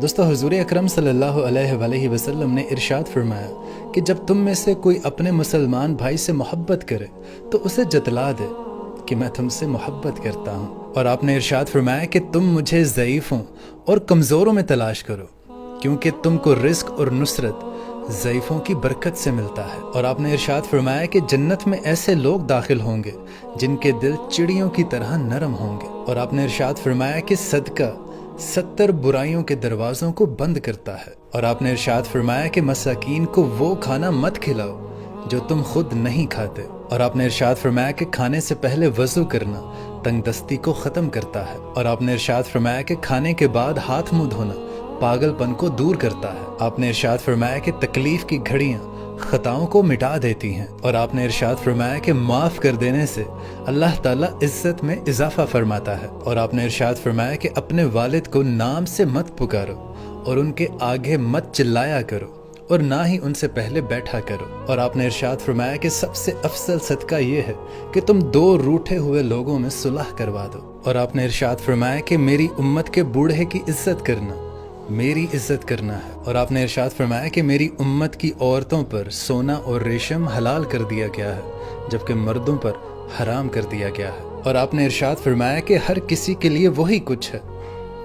دوستو حضور اکرم صلی اللہ علیہ وآلہ وسلم نے ارشاد فرمایا کہ جب تم میں سے کوئی اپنے مسلمان بھائی سے محبت کرے تو اسے جتلا دے کہ میں تم سے محبت کرتا ہوں، اور آپ نے ارشاد فرمایا کہ تم مجھے ضعیفوں اور کمزوروں میں تلاش کرو کیونکہ تم کو رزق اور نصرت ضعیفوں کی برکت سے ملتا ہے۔ اور آپ نے ارشاد فرمایا کہ جنت میں ایسے لوگ داخل ہوں گے جن کے دل چڑیوں کی طرح نرم ہوں گے، اور آپ نے ارشاد فرمایا کہ صدقہ 70 برائیوں کے دروازوں کو بند کرتا ہے، اور آپ نے ارشاد فرمایا کہ مساکین کو وہ کھانا مت کھلاؤ جو تم خود نہیں کھاتے، اور آپ نے ارشاد فرمایا کہ کھانے سے پہلے وضو کرنا تنگ دستی کو ختم کرتا ہے، اور آپ نے ارشاد فرمایا کہ کھانے کے بعد ہاتھ منہ دھونا پاگل پن کو دور کرتا ہے۔ آپ نے ارشاد فرمایا کہ تکلیف کی گھڑیاں خطاؤں کو مٹا دیتی ہیں، اور آپ نے ارشاد فرمایا کہ معاف کر دینے سے اللہ تعالیٰ عزت میں اضافہ فرماتا ہے، اور آپ نے ارشاد فرمایا کہ اپنے والد کو نام سے مت پکارو اور ان کے آگے مت چلایا کرو اور نہ ہی ان سے پہلے بیٹھا کرو، اور آپ نے ارشاد فرمایا کہ سب سے افضل صدقہ یہ ہے کہ تم 2 روٹھے ہوئے لوگوں میں صلح کروا دو، اور آپ نے ارشاد فرمایا کہ میری امت کے بوڑھے کی عزت کرنا میری عزت کرنا ہے، اور آپ نے ارشاد فرمایا کہ میری امت کی عورتوں پر سونا اور ریشم حلال کر دیا گیا ہے جبکہ مردوں پر حرام کر دیا گیا ہے، اور آپ نے ارشاد فرمایا کہ ہر کسی کے لیے وہی کچھ ہے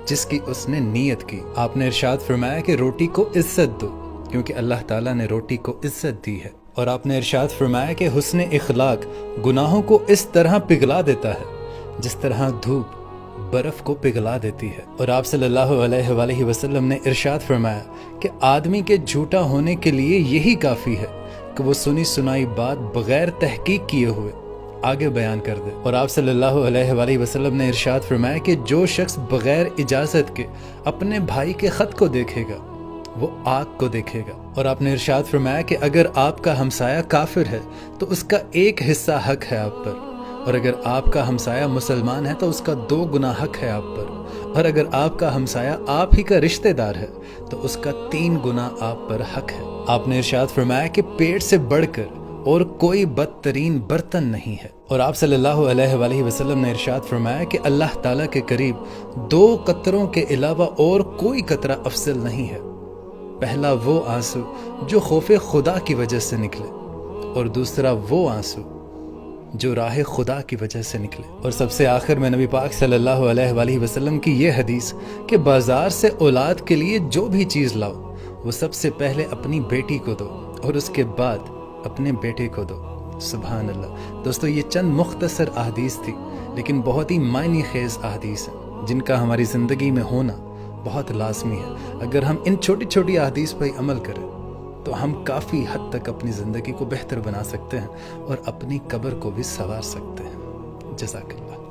جس کی اس نے نیت کی۔ آپ نے ارشاد فرمایا کہ روٹی کو عزت دو کیونکہ اللہ تعالیٰ نے روٹی کو عزت دی ہے، اور آپ نے ارشاد فرمایا کہ حسن اخلاق گناہوں کو اس طرح پگھلا دیتا ہے جس طرح دھوپ برف کو پگھلا دیتی ہے، اور آپ صلی اللہ علیہ وآلہ وسلم نے ارشاد فرمایا کہ آدمی کے جھوٹا ہونے کے لیے یہی کافی ہے کہ وہ سنی سنائی بات بغیر تحقیق کیے ہوئے آگے بیان کر دے، اور آپ صلی اللہ علیہ وآلہ وسلم نے ارشاد فرمایا کہ جو شخص بغیر اجازت کے اپنے بھائی کے خط کو دیکھے گا وہ آگ کو دیکھے گا، اور آپ نے ارشاد فرمایا کہ اگر آپ کا ہمسایہ کافر ہے تو اس کا 1 حصہ حق ہے آپ پر، اور اگر آپ کا ہمسایہ مسلمان ہے تو اس کا 2 گنا حق ہے آپ پر، اور اگر آپ کا ہمسایہ آپ ہی کا رشتہ دار ہے تو اس کا 3 گنا آپ پر حق ہے۔ آپ نے ارشاد فرمایا کہ پیٹ سے بڑھ کر اور کوئی بدترین برتن نہیں ہے، اور آپ صلی اللہ علیہ وآلہ وسلم نے ارشاد فرمایا کہ اللہ تعالیٰ کے قریب 2 قطروں کے علاوہ اور کوئی قطرہ افضل نہیں ہے، پہلا وہ آنسو جو خوف خدا کی وجہ سے نکلے، اور دوسرا وہ آنسو جو راہ خدا کی وجہ سے نکلے، اور سب سے آخر میں نبی پاک صلی اللہ علیہ وآلہ وسلم کی یہ حدیث کہ بازار سے اولاد کے لیے جو بھی چیز لاؤ وہ سب سے پہلے اپنی بیٹی کو دو اور اس کے بعد اپنے بیٹے کو دو۔ سبحان اللہ۔ دوستو یہ چند مختصر احادیث تھی لیکن بہت ہی معنی خیز احادیث ہیں جن کا ہماری زندگی میں ہونا بہت لازمی ہے۔ اگر ہم ان چھوٹی چھوٹی احادیث پر عمل کریں تو ہم کافی حد تک اپنی زندگی کو بہتر بنا سکتے ہیں اور اپنی قبر کو بھی سنوار سکتے ہیں۔ جزاک اللہ۔